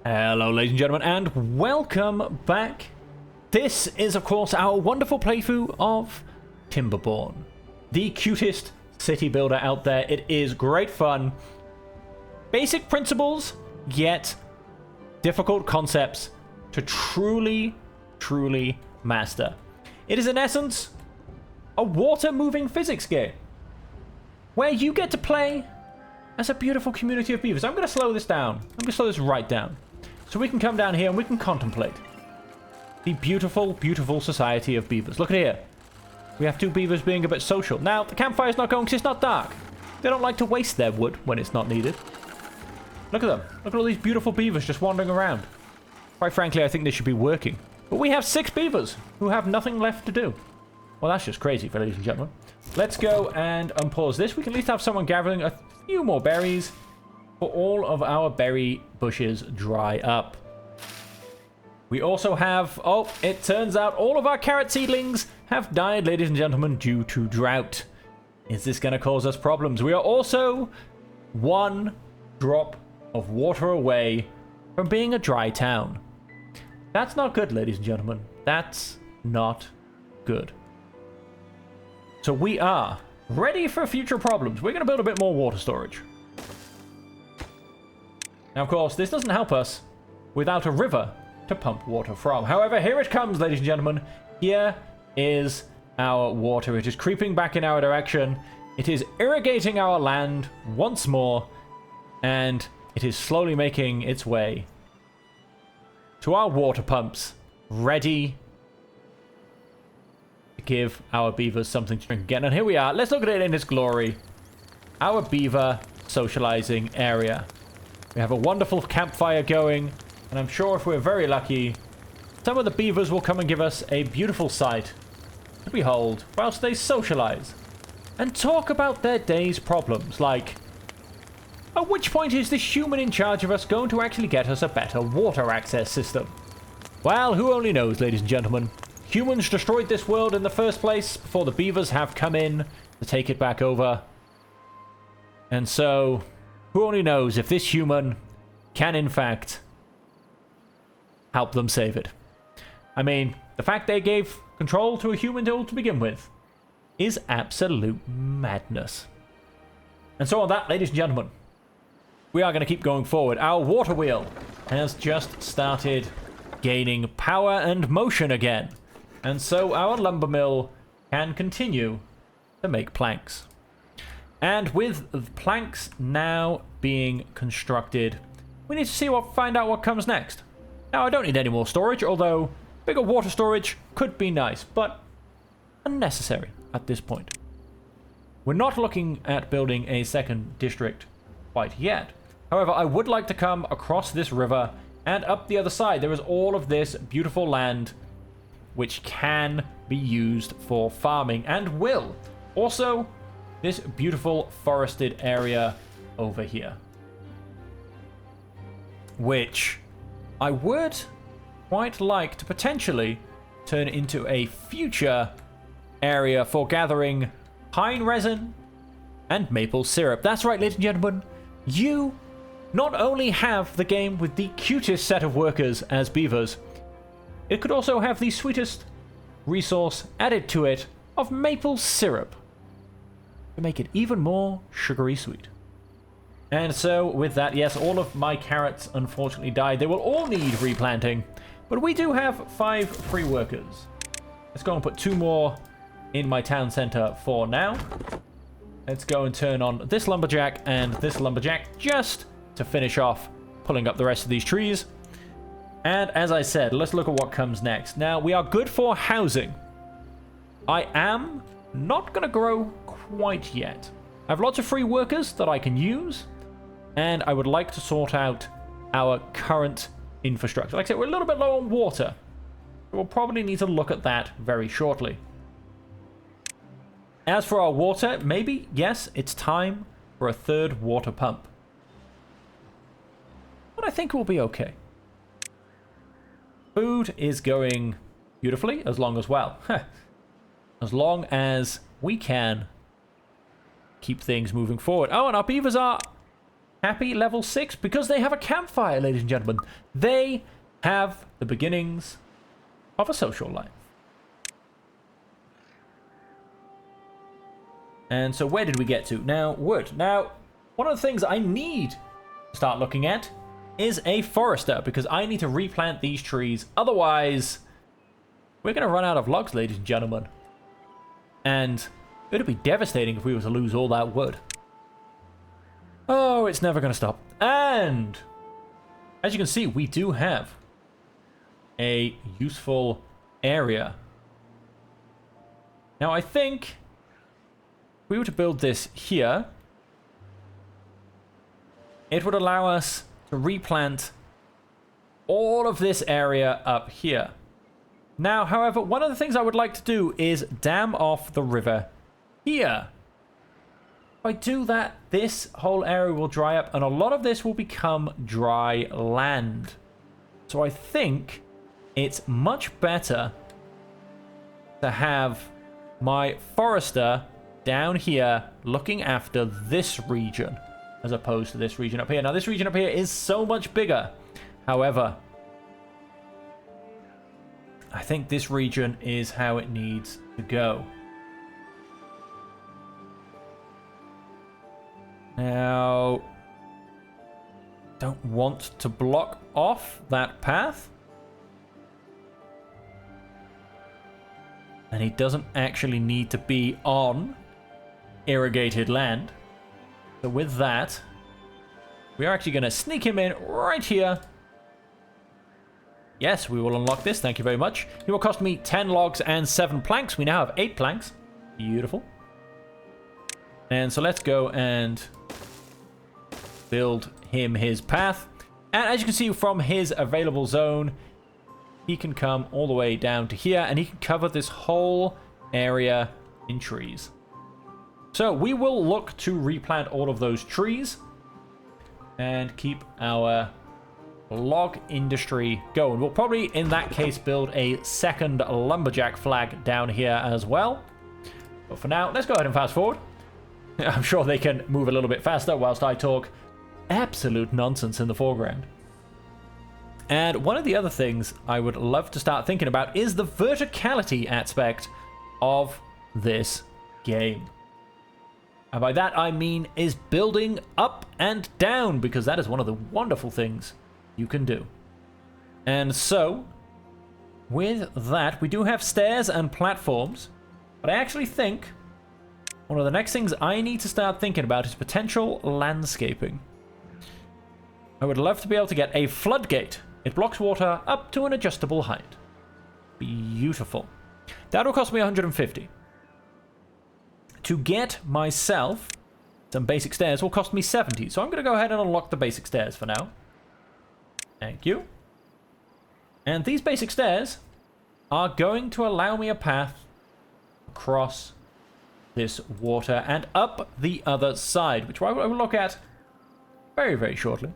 Hello, ladies and gentlemen, and welcome back. This is, of course, our wonderful playthrough of Timberborn, the cutest city builder out there. It is great fun. Basic principles, yet difficult concepts to truly master. It is, in essence, a water-moving physics game where you get to play as a beautiful community of beavers. I'm going to slow this down. I'm going to slow this right down. So we can come down here and we can contemplate the beautiful society of beavers. Look at here. We have two beavers being a bit social. Now, the campfire's not going because it's not dark. They don't like to waste their wood when it's not needed. Look at them. Look at all these beautiful beavers just wandering around. Quite frankly, I think they should be working. But we have 6 beavers who have nothing left to do. Well, that's just crazy, ladies and gentlemen. Let's go and unpause this. We can at least have someone gathering a few more berries for all of our berry bushes dry up. We also have, oh, it turns out all of our carrot seedlings have died, ladies and gentlemen, due to drought. Is this going to cause us problems? We are also 1 drop of water away from being a dry town. That's not good, ladies and gentlemen. That's not good. So we are ready for future problems. We're going to build a bit more water storage. Now, of course, this doesn't help us without a river to pump water from. However, here it comes, ladies and gentlemen. Here is our water. It is creeping back in our direction. It is irrigating our land once more. And it is slowly making its way to our water pumps, ready to give our beavers something to drink again. And here we are. Let's look at it in its glory. Our beaver socializing area. We have a wonderful campfire going, and I'm sure if we're very lucky, some of the beavers will come and give us a beautiful sight to behold whilst they socialize and talk about their day's problems, like, at which point is this human in charge of us going to actually get us a better water access system? Well, who only knows, ladies and gentlemen. Humans destroyed this world in the first place before the beavers have come in to take it back over. And so, who only knows if this human can, in fact, help them save it. I mean, the fact they gave control to a human tool to begin with is absolute madness. And so on that, ladies and gentlemen, we are going to keep going forward. Our water wheel has just started gaining power and motion again. And so our lumber mill can continue to make planks. And with the planks now being constructed, we need to find out what comes next. Now, I don't need any more storage, although bigger water storage could be nice, but unnecessary at this point. We're not looking at building a second district quite yet. However, I would like to come across this river and up the other side. There is all of this beautiful land which can be used for farming and will. Also, this beautiful forested area over here, which I would quite like to potentially turn into a future area for gathering pine resin and maple syrup. That's right, ladies and gentlemen. You not only have the game with the cutest set of workers as beavers, it could also have the sweetest resource added to it of maple syrup to make it even more sugary sweet. And so with that, yes, all of my carrots unfortunately died. They will all need replanting, but we do have 5 free workers. Let's go and put 2 more in my town center for now. Let's go and turn on this lumberjack and this lumberjack just to finish off pulling up the rest of these trees. And as I said, let's look at what comes next. Now, we are good for housing. I am not going to grow quite yet. I have lots of free workers that I can use, and I would like to sort out our current infrastructure. Like I said, we're a little bit low on water. We'll probably need to look at that very shortly. As for our water, maybe, yes, it's time for a 3rd water pump. But I think we'll be okay. Food is going beautifully, as long as, well, as long as we can keep things moving forward. Oh, and our beavers are happy level 6 because they have a campfire, ladies and gentlemen. They have the beginnings of a social life. And so where did we get to? Now, wood. Now, one of the things I need to start looking at is a forester, because I need to replant these trees. Otherwise, we're going to run out of logs, ladies and gentlemen. And it would be devastating if we were to lose all that wood. Oh, it's never going to stop. And as you can see, we do have a useful area. Now, I think if we were to build this here, it would allow us to replant all of this area up here. Now, however, one of the things I would like to do is dam off the river here. If I do that, this whole area will dry up, and a lot of this will become dry land. So I think it's much better to have my forester down here looking after this region as opposed to this region up here. Now, this region up here is so much bigger. However, I think this region is how it needs to go. Now, don't want to block off that path. And he doesn't actually need to be on irrigated land. So with that, we are actually going to sneak him in right here. Yes, we will unlock this. Thank you very much. It will cost me 10 logs and 7 planks. We now have 8 planks. Beautiful. And so let's go and build him his path. And as you can see from his available zone, he can come all the way down to here, and he can cover this whole area in trees. So we will look to replant all of those trees and keep our log industry going. We'll probably, in that case, build a second lumberjack flag down here as well. But for now, let's go ahead and fast forward. I'm sure they can move a little bit faster whilst I talk absolute nonsense in the foreground. And one of the other things I would love to start thinking about is the verticality aspect of this game. And by that I mean is building up and down, because that is one of the wonderful things you can do. And so, with that, we do have stairs and platforms, but I actually think one of the next things I need to start thinking about is potential landscaping. I would love to be able to get a floodgate. It blocks water up to an adjustable height. Beautiful. That will cost me 150. To get myself some basic stairs will cost me 70. So I'm going to go ahead and unlock the basic stairs for now. Thank you. And these basic stairs are going to allow me a path across this water and up the other side, which I will look at very, very shortly.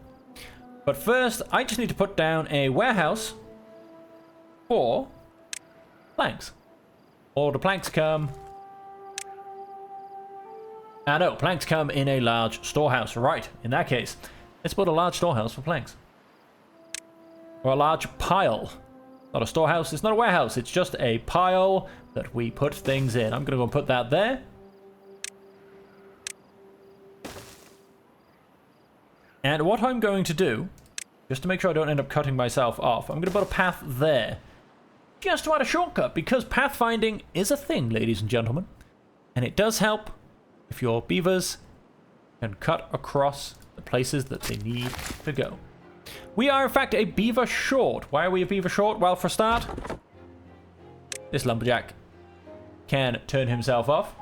But first, I just need to put down a warehouse for planks. All the planks come... no, planks come in a large storehouse. Right, in that case, let's build a large storehouse for planks. Or a large pile. Not a storehouse, it's not a warehouse, it's just a pile that we put things in. I'm going to go and put that there. And what I'm going to do, just to make sure I don't end up cutting myself off, I'm going to put a path there. Just to add a shortcut, because pathfinding is a thing, ladies and gentlemen. And it does help if your beavers can cut across the places that they need to go. We are, in fact, a beaver short. Why are we a beaver short? Well, for a start, this lumberjack can turn himself off.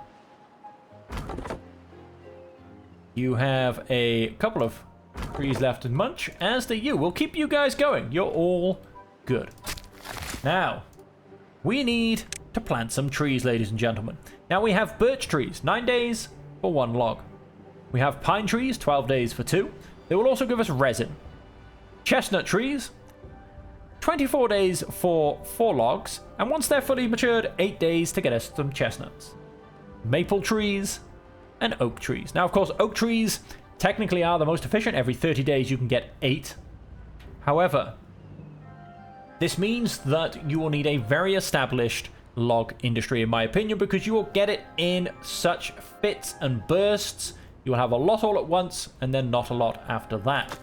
You have a couple of trees left to munch, as do you. We'll keep you guys going. You're all good. Now, we need to plant some trees, ladies and gentlemen. Now we have birch trees, 9 days for 1 log. We have pine trees, 12 days for 2. They will also give us resin. Chestnut trees, 24 days for 4 logs, and once they're fully matured, 8 days to get us some chestnuts. Maple trees and oak trees. Now, of course, oak trees technically are the most efficient. Every 30 days you can get 8. However, this means that you will need a very established log industry, in my opinion, because you will get it in such fits and bursts. You will have a lot all at once, and then not a lot after that.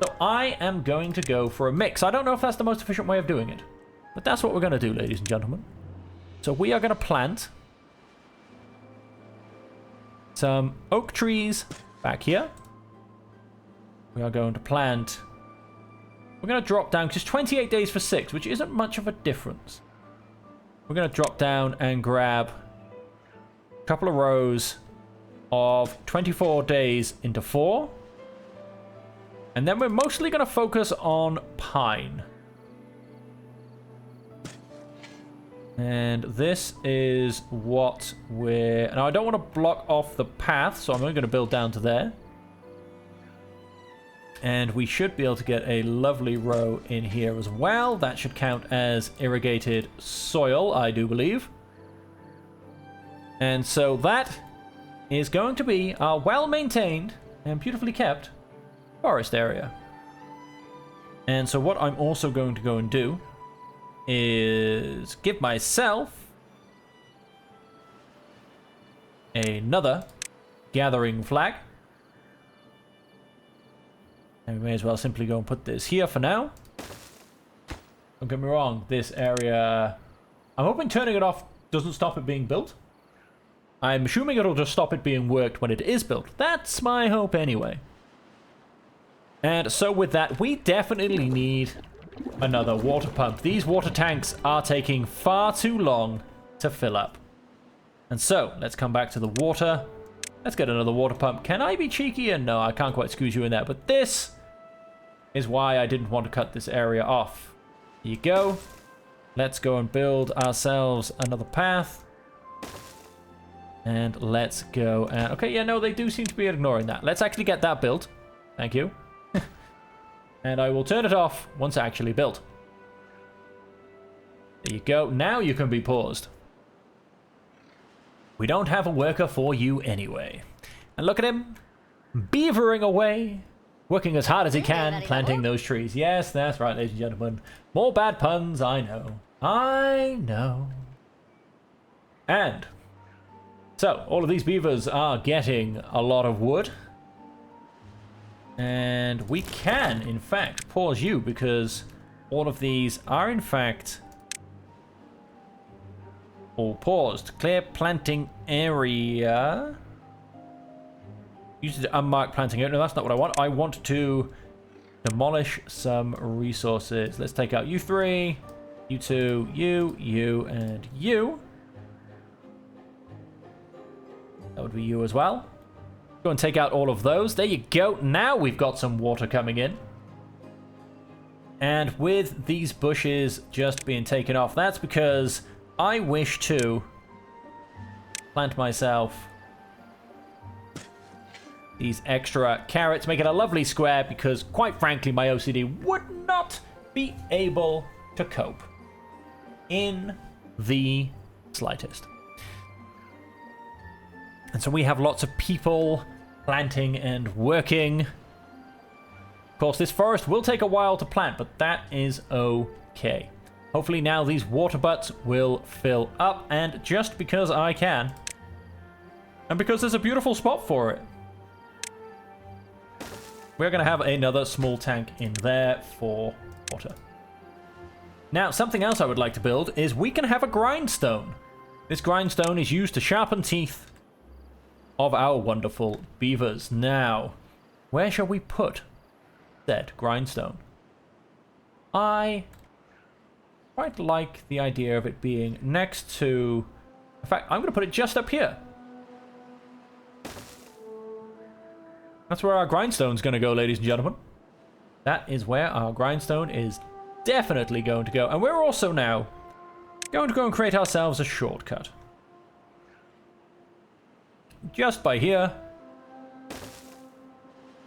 So I am going to go for a mix. I don't know if that's the most efficient way of doing it, but that's what we're going to do, ladies and gentlemen. So we are going to plant some oak trees back here. We are going to plant... We're going to drop down, because 28 days for 6, which isn't much of a difference. We're going to drop down and grab a couple of rows of 24 days into 4. And then we're mostly going to focus on pine. And this is what we're... Now, I don't want to block off the path, so I'm only going to build down to there. And we should be able to get a lovely row in here as well. That should count as irrigated soil, I do believe. And so that is going to be our well-maintained and beautifully kept forest area. And so what I'm also going to go and do is give myself another gathering flag. And we may as well simply go and put this here for now. Don't get me wrong, this area... I'm hoping turning it off doesn't stop it being built. I'm assuming it'll just stop it being worked when it is built. That's my hope anyway. And so with that, we definitely need another water pump. These water tanks are taking far too long to fill up. And so, let's come back to the water. Let's get another water pump. Can I be cheeky? And no, I can't quite squeeze you in there. But this is why I didn't want to cut this area off. Here you go. Let's go and build ourselves another path. And let's go and... Okay, yeah, no, they do seem to be ignoring that. Let's actually get that built. Thank you. And I will turn it off once actually built. There you go. Now you can be paused. We don't have a worker for you anyway. And look at him, beavering away, working as hard as he can, planting those trees. Yes, that's right, ladies and gentlemen. More bad puns, I know. I know. And so, all of these beavers are getting a lot of wood. And we can, in fact, pause you because all of these are, in fact... all paused. Clear planting area. Use the unmarked planting area. No, that's not what I want. I want to demolish some resources. Let's take out you 3, you 2, you, and you. That would be you as well. Go and take out all of those. There you go. Now we've got some water coming in. And with these bushes just being taken off, that's because... I wish to plant myself these extra carrots, make it a lovely square because, quite frankly, my OCD would not be able to cope in the slightest. And so we have lots of people planting and working. Of course, this forest will take a while to plant, but that is okay. Hopefully now these water butts will fill up, and just because I can, and because there's a beautiful spot for it, we're going to have another small tank in there for water. Now, something else I would like to build is we can have a grindstone. This grindstone is used to sharpen teeth of our wonderful beavers. Now, where shall we put said grindstone? I... quite like the idea of it being next to... In fact, I'm going to put it just up here. That's where our grindstone's going to go, ladies and gentlemen. That is where our grindstone is definitely going to go. And we're also now going to go and create ourselves a shortcut. Just by here.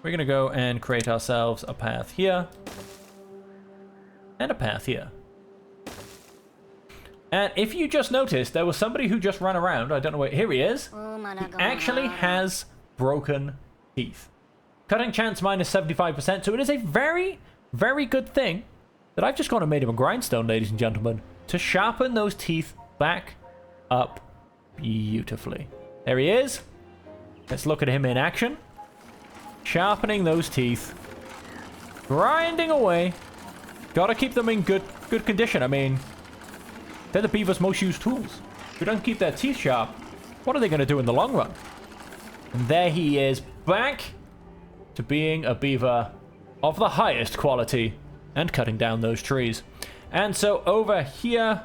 We're going to go and create ourselves a path here. And a path here. And if you just noticed, there was somebody who just ran around. I don't know where... Here he is. He actually has broken teeth. Cutting chance minus 75%. So it is a very, very good thing that I've just gone and made him a grindstone, ladies and gentlemen, to sharpen those teeth back up beautifully. There he is. Let's look at him in action. Sharpening those teeth. Grinding away. Gotta keep them in good condition. I mean, they're the beaver's most used tools. If we don't keep their teeth sharp, what are they going to do in the long run? And there he is, back to being a beaver of the highest quality and cutting down those trees. And so over here,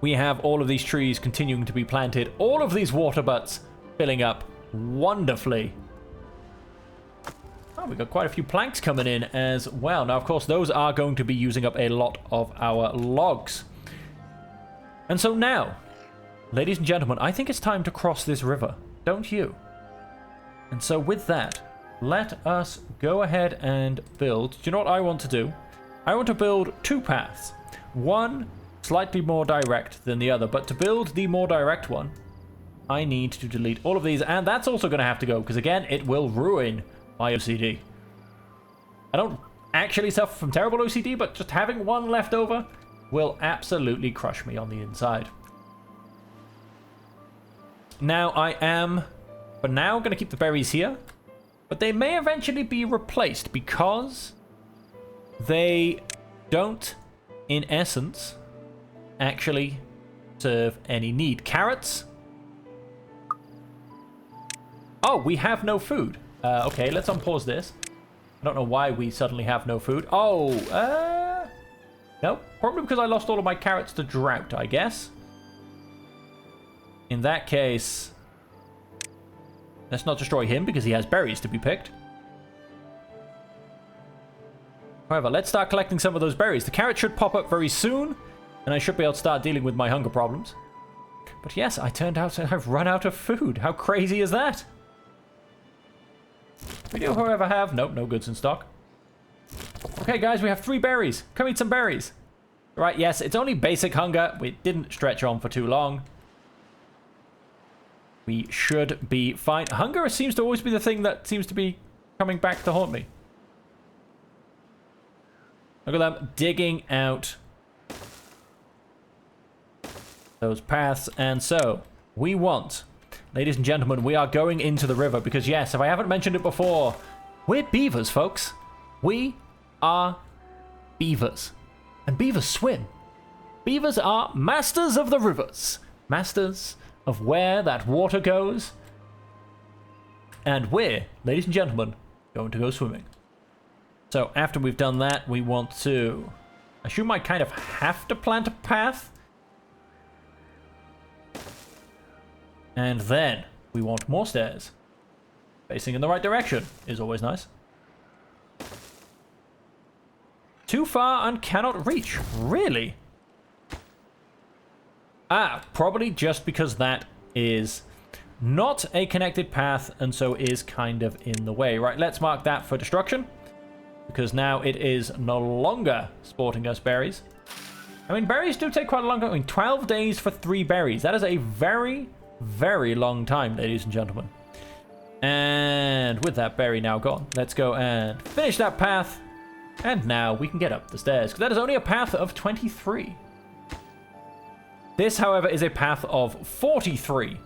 we have all of these trees continuing to be planted. All of these water butts filling up wonderfully. Oh, we've got quite a few planks coming in as well. Now, of course, those are going to be using up a lot of our logs. And so now, ladies and gentlemen, I think it's time to cross this river, don't you? And so with that, let us go ahead and build. Do you know what I want to do? I want to build two paths. One slightly more direct than the other, but to build the more direct one, I need to delete all of these, and that's also going to have to go, because again, it will ruin my OCD. I don't actually suffer from terrible OCD, but just having one left over will absolutely crush me on the inside. Now, I am, for now, going to keep the berries here, but they may eventually be replaced because they don't, in essence, actually serve any need. Carrots? Oh, we have no food. Okay, let's unpause this. I don't know why we suddenly have no food. Oh, no, probably because I lost all of my carrots to drought, I guess. In that case, let's not destroy him because he has berries to be picked. However, let's start collecting some of those berries. The carrot should pop up very soon, and I should be able to start dealing with my hunger problems. But yes, I turned out to have run out of food. How crazy is that? We do, however, have... Nope, no goods in stock. Okay, guys, we have 3 berries. Come eat some berries. Right, yes, it's only basic hunger. We didn't stretch on for too long. We should be fine. Hunger seems to always be the thing that seems to be coming back to haunt me. Look at them digging out those paths. And so, we want... Ladies and gentlemen, we are going into the river because, yes, if I haven't mentioned it before, we're beavers, folks. We are beavers. And beavers swim. Beavers are masters of the rivers. Masters of where that water goes. And we're, ladies and gentlemen, going to go swimming. So after we've done that, we want to... I assume I kind of have to plant a path. And then we want more stairs. Facing in the right direction is always nice. Too far and cannot reach. Really? Ah, probably just because that is not a connected path and so is kind of in the way. Right, let's mark that for destruction. Because now it is no longer sporting us berries. I mean, berries do take quite a long time. I mean, 12 days for 3 berries. That is a very... very long time, ladies and gentlemen. And with that berry now gone, let's go and finish that path. And now we can get up the stairs, because that is only a path of 23. This, however, is a path of 43.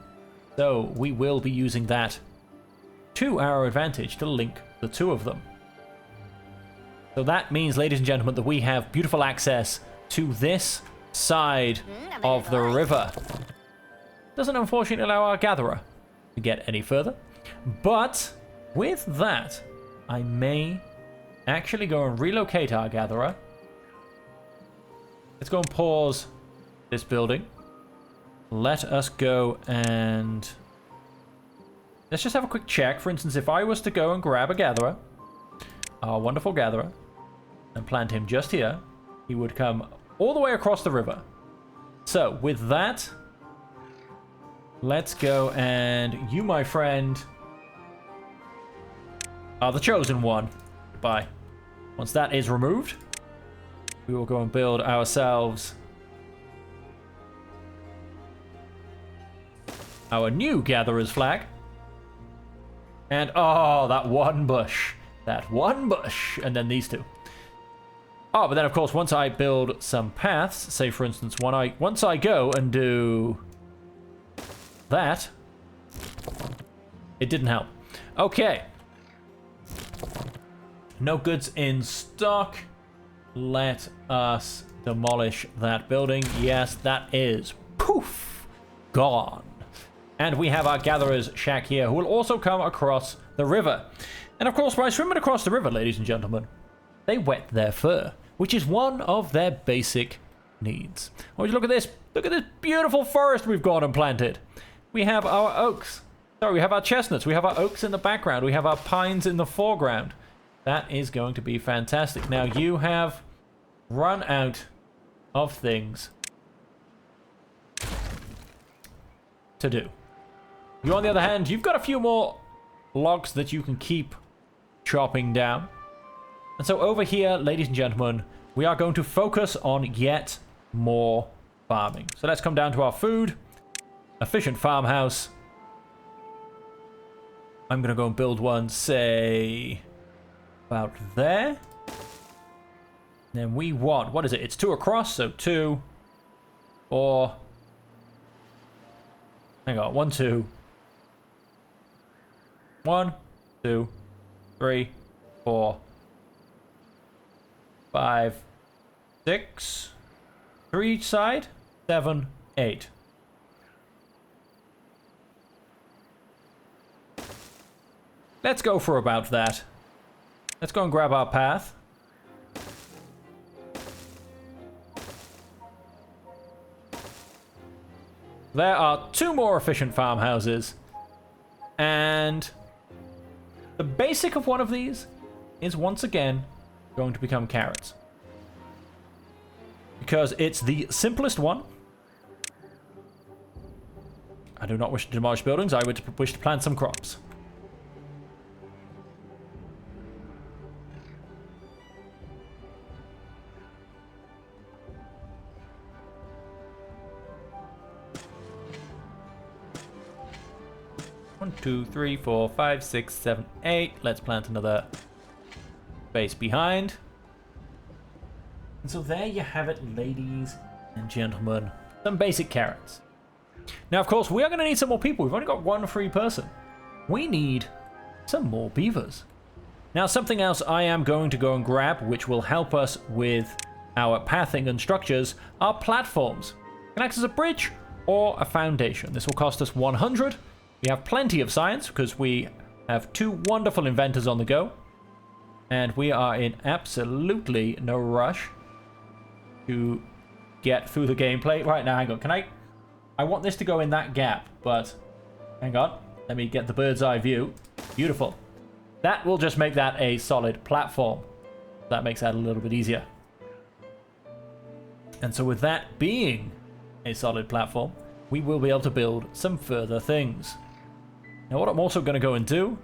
So we will be using that to our advantage to link the two of them. So that means, ladies and gentlemen, that we have beautiful access to this side of the river. Doesn't unfortunately allow our gatherer to get any further. But with that, I may actually go and relocate our gatherer. Let's go and pause this building. Let us go and... let's just have a quick check. For instance, if I was to go and grab a gatherer, our wonderful gatherer, and plant him just here, he would come all the way across the river. So with that... let's go and you, my friend, are the chosen one. Goodbye. Once that is removed, we will go and build ourselves our new gatherer's flag. And, oh, that one bush. That one bush. And then these two. Oh, but then, of course, once I build some paths, say, for instance, once I go and do that, it didn't help. Okay. No goods in stock. Let us demolish that building. Yes, that is, poof, gone. And we have our gatherer's shack here, who will also come across the river. And of course, by swimming across the river, ladies and gentlemen, they wet their fur, which is one of their basic needs. Oh, look at this. Look at this beautiful forest we've gone and planted. We have our oaks. Sorry, we have our chestnuts. We have our oaks in the background. We have our pines in the foreground. That is going to be fantastic. Now, you have run out of things to do. You, on the other hand, you've got a few more logs that you can keep chopping down. And so over here, ladies and gentlemen, we are going to focus on yet more farming. So let's come down to our food. Efficient farmhouse. I'm going to go and build one, say, about there. Then we want, what is it? It's 2 across, so 2, 4. Hang on, 1, 2. 1, 2, 3, 4, 5, 6. 3 each side. 7, 8. Let's go for about that. Let's go and grab our path. There are 2 more efficient farmhouses. And the basic of one of these is once again going to become carrots. Because it's the simplest one. I do not wish to demolish buildings. I would wish to plant some crops. One, 2, 3, 4, 5, 6, 7, 8. Let's plant another base behind. And so there you have it, ladies and gentlemen. Some basic carrots. Now, of course, we are going to need some more people. We've only got 1 free person. We need some more beavers. Now, something else I am going to go and grab, which will help us with our pathing and structures, are platforms. It can act as a bridge or a foundation. This will cost us 100. We have plenty of science because we have 2 wonderful inventors on the go. And we are in absolutely no rush to get through the gameplay. Right, now, hang on. I want this to go in that gap, but hang on. Let me get the bird's eye view. Beautiful. That will just make that a solid platform. That makes that a little bit easier. And so with that being a solid platform, we will be able to build some further things. Now, what I'm also going to go and do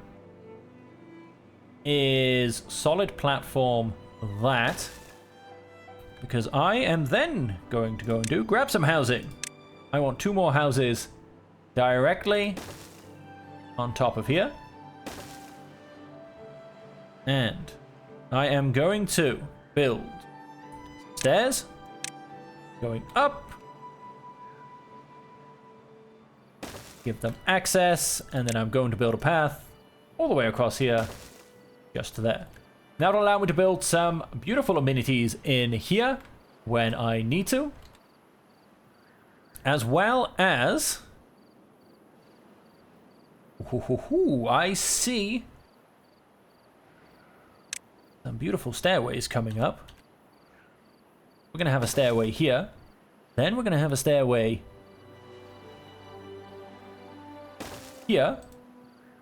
is solid platform that, because I am then going to go and grab some housing. I want 2 more houses directly on top of here. And I am going to build stairs going up. Give them access, and then I'm going to build a path all the way across here, just to there. That will allow me to build some beautiful amenities in here when I need to, as well as, I see some beautiful stairways coming up. We're going to have a stairway here, then we're going to have a stairway here,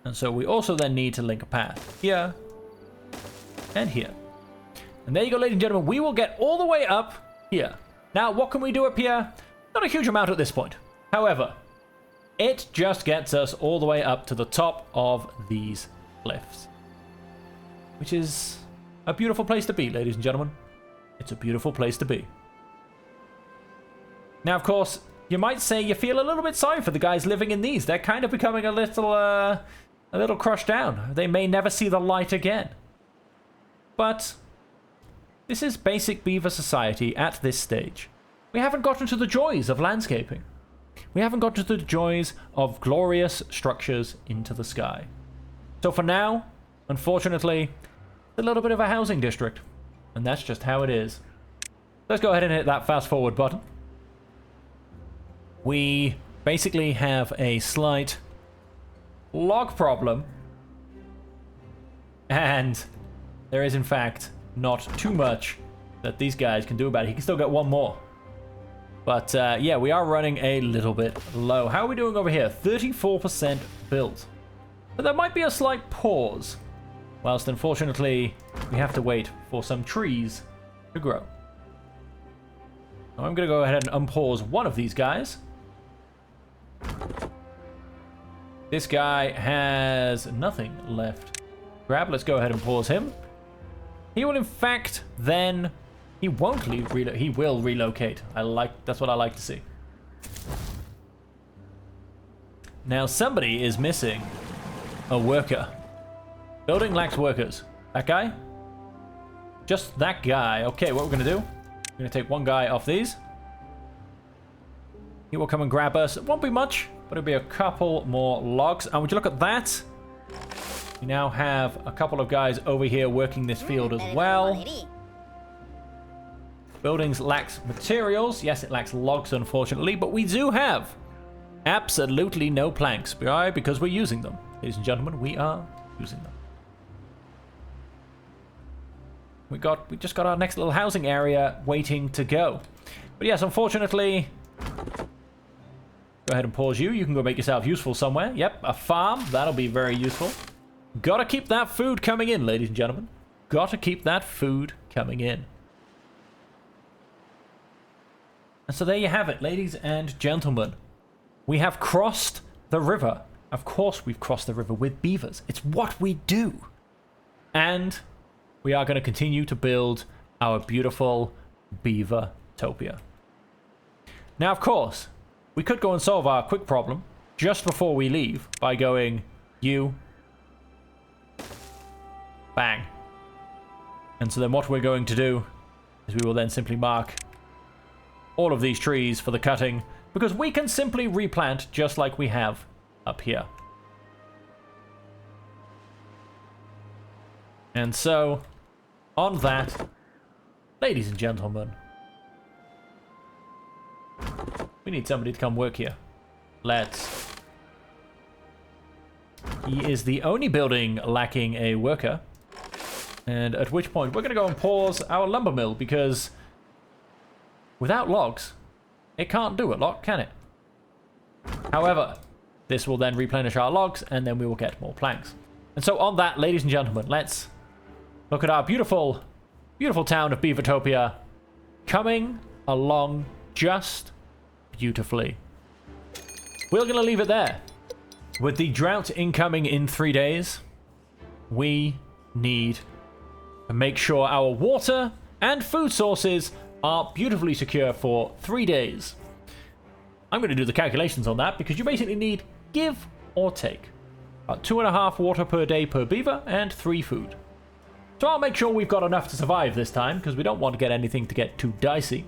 and so we also then need to link a path here and here. And there you go, ladies and gentlemen, we will get all the way up here. Now, what can we do up here? Not a huge amount at this point. However, it just gets us all the way up to the top of these cliffs, which is a beautiful place to be, ladies and gentlemen. It's a beautiful place to be. Now, of course, you might say you feel a little bit sorry for the guys living in these. They're kind of becoming a little a little crushed down. They may never see the light again. But this is basic beaver society at this stage. We haven't gotten to the joys of landscaping. We haven't gotten to the joys of glorious structures into the sky. So for now, unfortunately, it's a little bit of a housing district. And that's just how it is. Let's go ahead and hit that fast forward button. We basically have a slight log problem. And there is, in fact, not too much that these guys can do about it. He can still get one more. But, yeah, we are running a little bit low. How are we doing over here? 34% built. But there might be a slight pause. Whilst, unfortunately, we have to wait for some trees to grow. I'm going to go ahead and unpause one of these guys. This guy has nothing left. Grab, let's go ahead and pause him. He will, in fact, then... He won't leave. He will relocate. That's what I like to see. Now somebody is missing a worker. Building lacks workers. That guy? Just that guy. Okay, what we're gonna do? We're gonna take one guy off these. He will come and grab us. It won't be much, but it'll be a couple more logs. And would you look at that? We now have a couple of guys over here working this field as well. Buildings lacks materials. Yes, it lacks logs, unfortunately, but we do have absolutely no planks. Why? Because we're using them. Ladies and gentlemen, we are using them. We just got our next little housing area waiting to go. But yes, unfortunately, go ahead and pause you. You can go make yourself useful somewhere. Yep, a farm. That'll be very useful. Gotta keep that food coming in, ladies and gentlemen. Gotta keep that food coming in. And so there you have it, ladies and gentlemen. We have crossed the river. Of course we've crossed the river with beavers. It's what we do. And we are going to continue to build our beautiful Beavertopia. Now, of course, we could go and solve our quick problem just before we leave by going, you, bang. And so then what we're going to do is we will then simply mark all of these trees for the cutting, because we can simply replant just like we have up here. And so, on that, ladies and gentlemen, we need somebody to come work here. Let's. He is the only building lacking a worker. And at which point, we're going to go and pause our lumber mill, because without logs, it can't do a lot, can it? However, this will then replenish our logs, and then we will get more planks. And so on that, ladies and gentlemen, let's look at our beautiful, beautiful town of Beavertopia coming along just beautifully. We're going to leave it there. With the drought incoming in 3 days, we need to make sure our water and food sources are beautifully secure for 3 days. I'm going to do the calculations on that, because you basically need give or take 2.5 water per day per beaver and 3 food. So I'll make sure we've got enough to survive this time, because we don't want to get anything to get too dicey.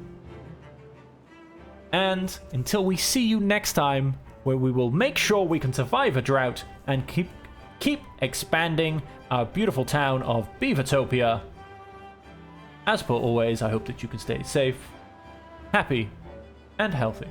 And until we see you next time, where we will make sure we can survive a drought and keep expanding our beautiful town of Beavertopia. As per always, I hope that you can stay safe, happy, and healthy.